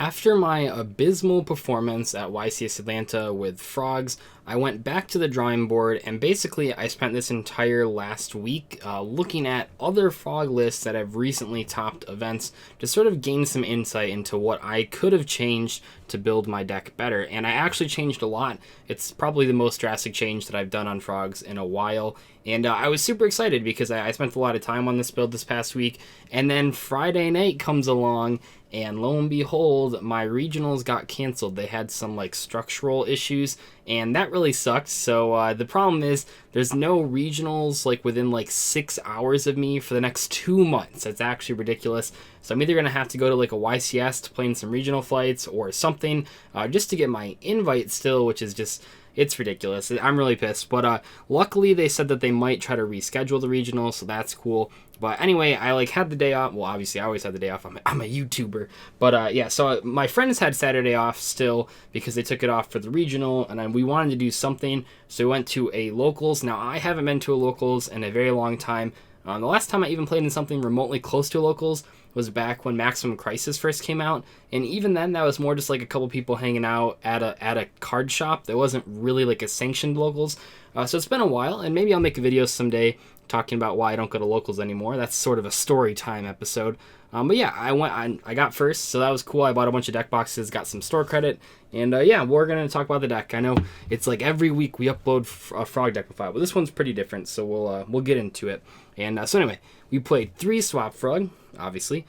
After my abysmal performance at YCS Atlanta with frogs, I went back to the drawing board and basically I spent this entire last week looking at other frog lists that have recently topped events to sort of gain some insight into what I could have changed to build my deck better. And I actually changed a lot. It's probably the most drastic change that I've done on frogs in a while. And I was super excited because I spent a lot of time on this build this past week. And then Friday night comes along and lo and behold, my regionals got canceled. They had some like structural issues and that really sucked. So the problem is there's no regionals like within like 6 hours of me for the next 2 months. That's actually ridiculous. So I'm either going to have to go to like a YCS to play in some regional flights or something just to get my invite still, which is just... it's ridiculous. I'm really pissed. But luckily they said that they might try to reschedule the regional, so that's cool. But anyway, I like had the day off. Well, obviously I always had the day off. I'm a YouTuber. But yeah, so my friends had Saturday off still because they took it off for the regional, and we wanted to do something. So we went to a locals. Now I haven't been to a locals in a very long time. The last time I even played in something remotely close to a locals was back when Maximum Crisis first came out, and even then that was more just like a couple people hanging out at a card shop. There wasn't really like a sanctioned locals. So it's been a while, and maybe I'll make a video someday talking about why I don't go to locals anymore. That's sort of a story time episode. But yeah, I got first, so that was cool. I bought a bunch of deck boxes, got some store credit, and yeah, we're gonna talk about the deck. I know it's like every week we upload a frog deck profile, but this one's pretty different, so we'll get into it. And so anyway, we played 3 swap frog, obviously,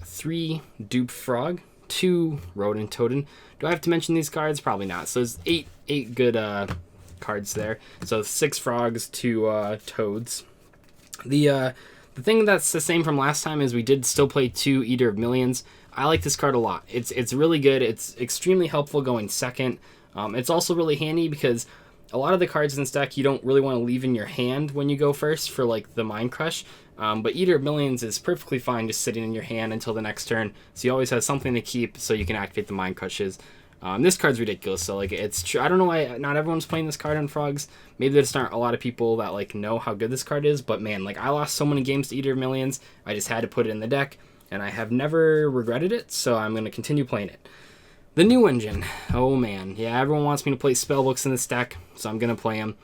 3 dupe frog, 2 rodent totem. Do I have to mention these cards? Probably not. So there's eight good cards there. So 6 frogs, 2 toads. The thing that's the same from last time is we did still play 2 Eater of Millions. I like this card a lot. It's really good. It's extremely helpful going second. It's also really handy because a lot of the cards in this deck you don't really want to leave in your hand when you go first for like the Mind Crush. But Eater of Millions is perfectly fine just sitting in your hand until the next turn. So you always have something to keep so you can activate the Mind Crushes. This card's ridiculous, so like it's true. I don't know why not everyone's playing this card on frogs. Maybe there's not a lot of people that like know how good this card is, but man, like I lost so many games to Eater of Millions. I just had to put it in the deck, and I have never regretted it, so I'm going to continue playing it. The new engine. Oh man, yeah, everyone wants me to play Spellbooks in this deck, so I'm going to play them.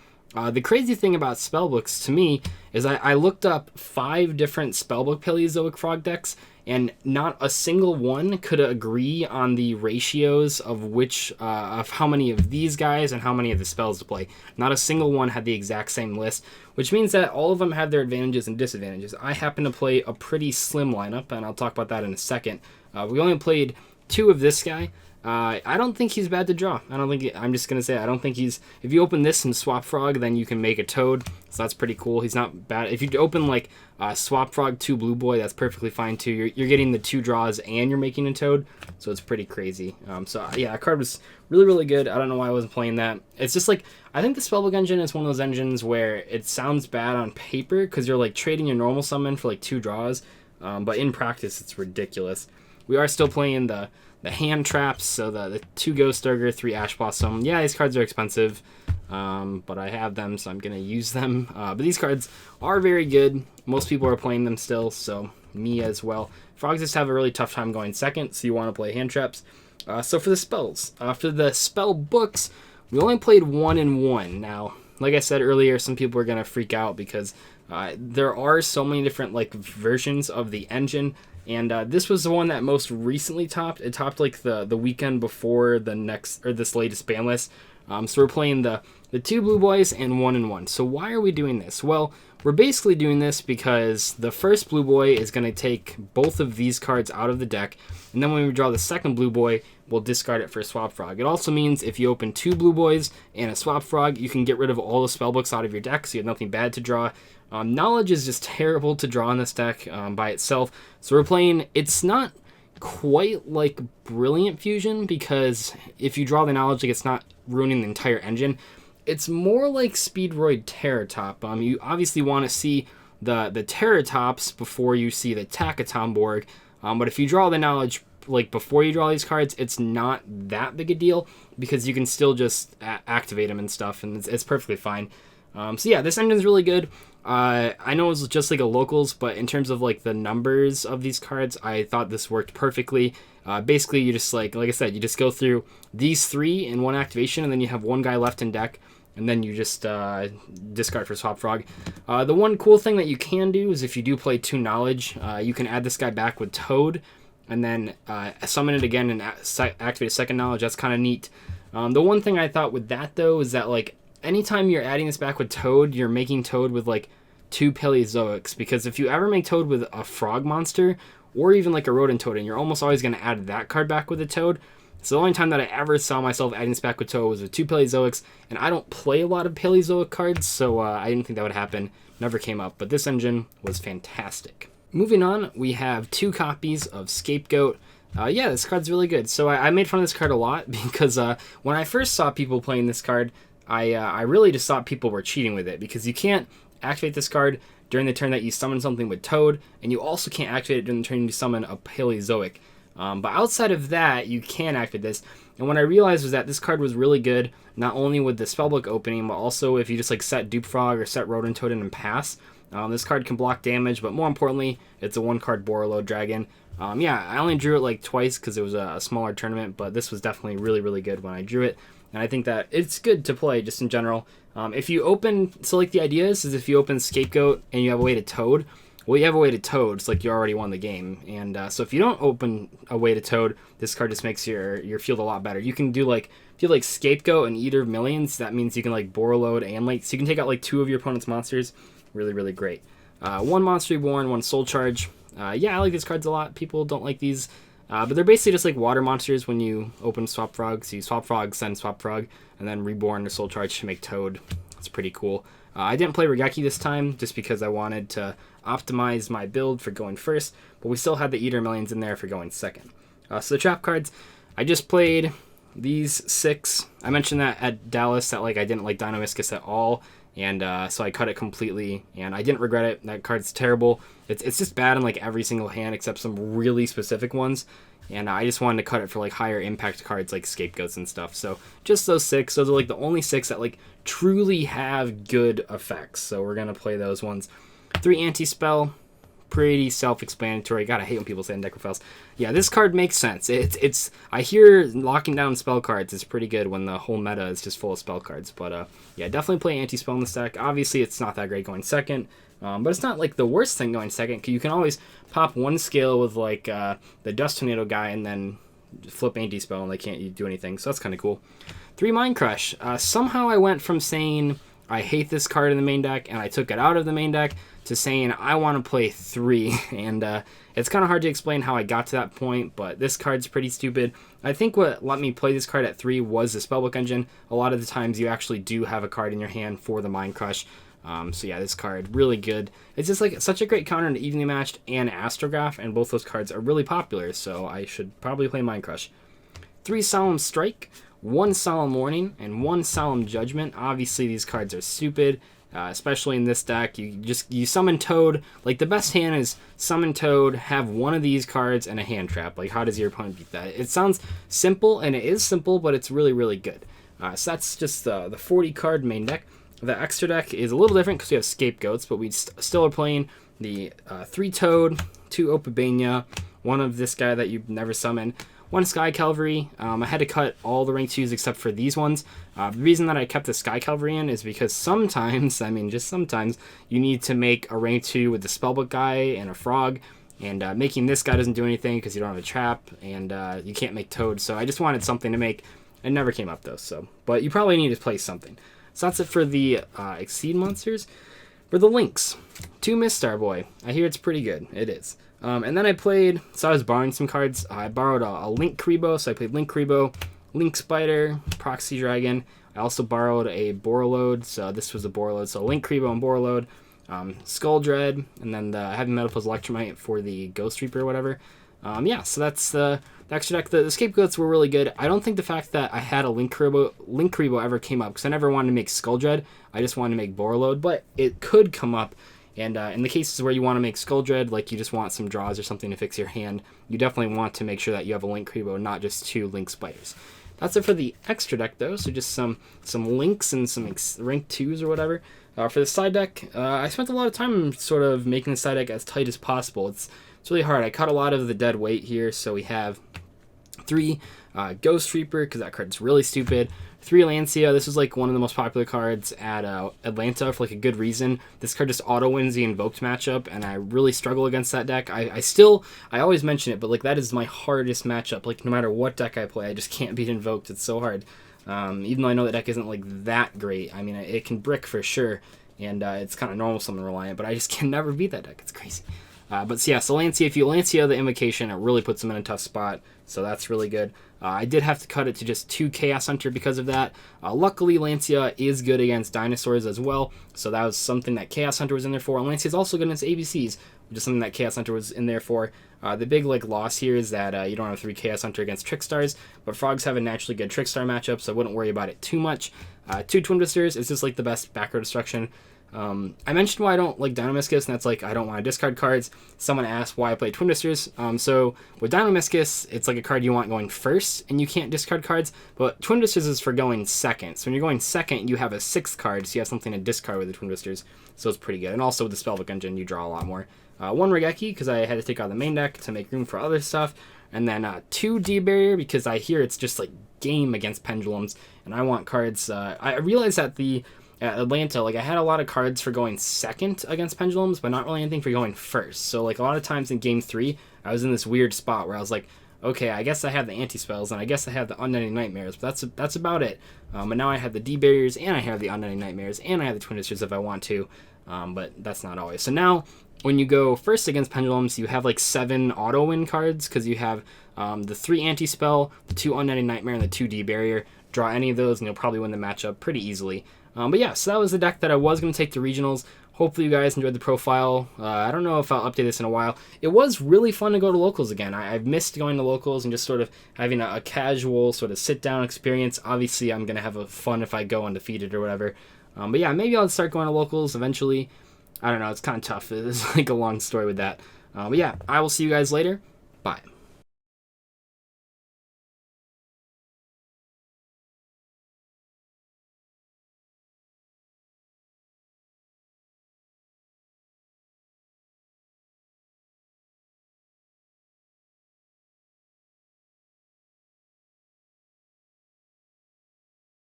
The crazy thing about Spellbooks to me is I looked up 5 different Spellbook Paleozoic frog decks, and not a single one could agree on the ratios of which of how many of these guys and how many of the spells to play. Not a single one had the exact same list, which means that all of them have their advantages and disadvantages. I happen to play a pretty slim lineup, and I'll talk about that in a second. We only played 2 of this guy. I don't think he's bad to draw. I'm just going to say, I don't think he's... If you open this and Swap Frog, then you can make a Toad. So that's pretty cool. He's not bad. If you open, like, Swap Frog 2 Blue Boy, that's perfectly fine, too. You're getting the 2 draws and you're making a Toad. So it's pretty crazy. So, yeah, that card was really, really good. I don't know why I wasn't playing that. It's just, like, I think the Spellbook engine is one of those engines where it sounds bad on paper because you're, like, trading your normal summon for, like, 2 draws. But in practice, it's ridiculous. We are still playing the hand traps, so the 2 Ghost Ogre, 3 Ash Blossom. Yeah, these cards are expensive, but I have them, so I'm going to use them. But these cards are very good. Most people are playing them still, so me as well. Frogs just have a really tough time going second, so you want to play hand traps. So for the spells, for the spell books, we only played 1 and 1. Now, like I said earlier, some people are going to freak out because there are so many different like versions of the engine. And this was the one that most recently topped. It topped like the weekend before this latest ban list. So we're playing the 2 Blue Boys and 1 and 1. So why are we doing this? Well, we're basically doing this because the first Blue Boy is going to take both of these cards out of the deck. And then when we draw the second Blue Boy, we'll discard it for a Swap Frog. It also means if you open 2 Blue Boys and a Swap Frog, you can get rid of all the spellbooks out of your deck, so you have nothing bad to draw. Knowledge is just terrible to draw in this deck by itself. So we're playing, it's not quite like Brilliant Fusion, because if you draw the Knowledge, like it's not ruining the entire engine. It's more like Speedroid Terratop. You obviously want to see the Terratops before you see the Takatomborg. But if you draw the Knowledge like before you draw these cards, it's not that big a deal because you can still just activate them and stuff, and it's perfectly fine. So yeah, this engine's really good. I know it was just like a locals, but in terms of like the numbers of these cards, I thought this worked perfectly. Basically, you just like I said, you just go through these 3 in one activation, and then you have one guy left in deck, and then you just discard for Swap Frog. The one cool thing that you can do is if you do play 2 Knowledge, you can add this guy back with Toad, and then summon it again and activate a second Knowledge. That's kind of neat. The one thing I thought with that, though, is that like anytime you're adding this back with Toad, you're making Toad with like 2 Paleozoics, because if you ever make Toad with a frog monster or even like a rodent Toad, and you're almost always going to add that card back with a Toad. So the only time that I ever saw myself adding this back with Toad was with 2 Paleozoics, and I don't play a lot of Paleozoic cards, so I didn't think that would happen. Never came up, but this engine was fantastic. Moving on, we have 2 copies of Scapegoat. Yeah, this card's really good. So I made fun of this card a lot because when I first saw people playing this card, I really just thought people were cheating with it, because you can't activate this card during the turn that you summon something with Toad, and you also can't activate it during the turn you summon a Paleozoic. But outside of that, you can activate this. And what I realized was that this card was really good, not only with the Spellbook opening, but also if you just like set Dupe Frog or set Rodent Toad in and pass. This card can block damage, but more importantly, it's a 1-card Borreload Dragon. Yeah, I only drew it like twice because it was a smaller tournament, but this was definitely really, really good when I drew it. And I think that it's good to play just in general. If you open, so like the idea is if you open Scapegoat and you have a way to Toad, well, you have a way to Toad. It's like you already won the game. And so if you don't open a way to Toad, this card just makes your field a lot better. You can do like, if you have like Scapegoat and Eater of Millions, that means you can like Borreload and like, so you can take out like 2 of your opponent's monsters. Really, really great. 1 Monster Reborn, 1 Soul Charge. Yeah, I like these cards a lot. People don't like these. But they're basically just like water monsters when you open Swap Frog. So you Swap Frog, send Swap Frog, and then Reborn or Soul Charge to make Toad. It's pretty cool. I didn't play Regeki this time just because I wanted to optimize my build for going first, but we still had the Eater Millions in there for going second. So the trap cards, I just played these 6. I mentioned that at Dallas that like I didn't like Dynamiscus at all, and so I cut it completely, and I didn't regret it. That card's terrible. It's just bad in like every single hand except some really specific ones, and I just wanted to cut it for like higher impact cards like Scapegoats and stuff. So just those 6. Those are like the only 6 that like truly have good effects. So we're gonna play those ones. 3 Anti-Spell, pretty self-explanatory. God, I hate when people say Necrophels. Yeah, this card makes sense. It's I hear locking down spell cards is pretty good when the whole meta is just full of spell cards. But yeah, definitely play Anti-Spell in this deck. Obviously, it's not that great going second. But it's not like the worst thing going second, because you can always pop 1 scale with like the Dust Tornado guy and then flip Anti-Spell and they can't do anything. So that's kind of cool. 3 Mind Crush. Somehow I went from saying I hate this card in the main deck and I took it out of the main deck to saying I want to play 3. And it's kind of hard to explain how I got to that point, but this card's pretty stupid. I think what let me play this card at 3 was the Spellbook engine. A lot of the times you actually do have a card in your hand for the Mind Crush. So yeah, this card, really good. It's just like such a great counter to Evenly Matched and Astrograph, and both those cards are really popular, so I should probably play Mind Crush. 3 Solemn Strike, 1 Solemn Warning, and 1 Solemn Judgment. Obviously these cards are stupid, especially in this deck. You summon Toad. Like the best hand is summon Toad, have one of these cards, and a hand trap. Like how does your opponent beat that? It sounds simple, and it is simple, but it's really, really good. So that's just the 40 card main deck. The extra deck is a little different because we have Scapegoats, but we still are playing the 3 Toad, 2 Opibania, 1 of this guy that you've never summoned, 1 Sky Cavalry. I had to cut all the rank 2s except for these ones. The reason that I kept the Sky Cavalry in is because sometimes, I mean just sometimes, you need to make a rank 2 with the Spellbook guy and a Frog, and making this guy doesn't do anything because you don't have a trap, and you can't make Toad, so I just wanted something to make. It never came up though, so but you probably need to play something. So that's it for the Exceed monsters. For the Lynx, 2 Miststar Boy. I hear it's pretty good. It is. And then I played, so I was borrowing some cards. I borrowed a Link Kribo, so I played Link Kribo, Link Spider, Proxy Dragon. I also borrowed a Borreload, so this was a Borreload. So Link Kribo and Borreload, Skull Dread, and then the Heavy Metal plus Electromite for the Ghost Reaper or whatever. Yeah, so that's the extra deck. The Scapegoats were really good. I don't think the fact that I had a Link Kribo ever came up, because I never wanted to make Skull Dread. I just wanted to make Borreload, but it could come up. And in the cases where you want to make Skull Dread, like you just want some draws or something to fix your hand, you definitely want to make sure that you have a Link Kribo, not just 2 Link Spiders. That's it for the extra deck, though. So just some links and some rank 2s or whatever. For the side deck, I spent a lot of time sort of making the side deck as tight as possible. It's really hard. I cut a lot of the dead weight here, so we have 3 Ghost Reaper, because that card's really stupid. 3 Lancia. This was like one of the most popular cards at Atlanta for like a good reason. This card just auto wins the invoked matchup, and I really struggle against that deck. I always mention it, but like that is my hardest matchup. Like no matter what deck I play, I just can't beat invoked. It's so hard. Even though I know that deck isn't like that great. I mean, it can brick for sure, and it's kind of normal summon reliant, but I just can never beat that deck. It's crazy. So Lancia, if you Lancia the Invocation, it really puts them in a tough spot, so that's really good. I did have to cut it to just 2 Chaos Hunter because of that. Luckily, Lancia is good against dinosaurs as well, so that was something that Chaos Hunter was in there for. And Lancia is also good against ABCs, which is something that Chaos Hunter was in there for. The big loss here is that you don't have 3 Chaos Hunter against Trickstars, but Frogs have a naturally good Trickstar matchup, so I wouldn't worry about it too much. 2 Twin Twisters is just like the best back row destruction. I mentioned why I don't like Dynamiscus, and that's like I don't want to discard cards. Someone asked why I play Twin Twisters. So with Dynamiscus, it's like a card you want going first, and you can't discard cards, but Twin Twisters is for going second. So when you're going second, you have a 6th card, so you have something to discard with the Twin Twisters, so it's pretty good. And also with the Spellbook engine, you draw a lot more. 1 Regeki, because I had to take out the main deck to make room for other stuff, and then 2 D-Barrier, because I hear it's just like game against Pendulums, and I want cards. I realized that at Atlanta, I had a lot of cards for going second against Pendulums, but not really anything for going first. So, a lot of times in Game 3, I was in this weird spot where I was like, okay, I guess I have the anti-spells, and I guess I have the Unending Nightmares, but that's about it. And now I have the D-Barriers, and I have the Unending Nightmares, and I have the Twin Twisters if I want to, but that's not always. So now, when you go first against Pendulums, you have 7 auto-win cards, because you have the 3 anti-spell, the 2 Unending Nightmare, and the 2 D-Barrier. Draw any of those, and you'll probably win the matchup pretty easily. But yeah, so that was the deck that I was going to take to regionals. Hopefully you guys enjoyed the profile. I don't know if I'll update this in a while. It was really fun to go to locals again. I've missed going to locals and just sort of having a casual sort of sit-down experience. Obviously, I'm going to have fun if I go undefeated or whatever. But yeah, maybe I'll start going to locals eventually. I don't know. It's kind of tough. It's a long story with that. But yeah, I will see you guys later. Bye.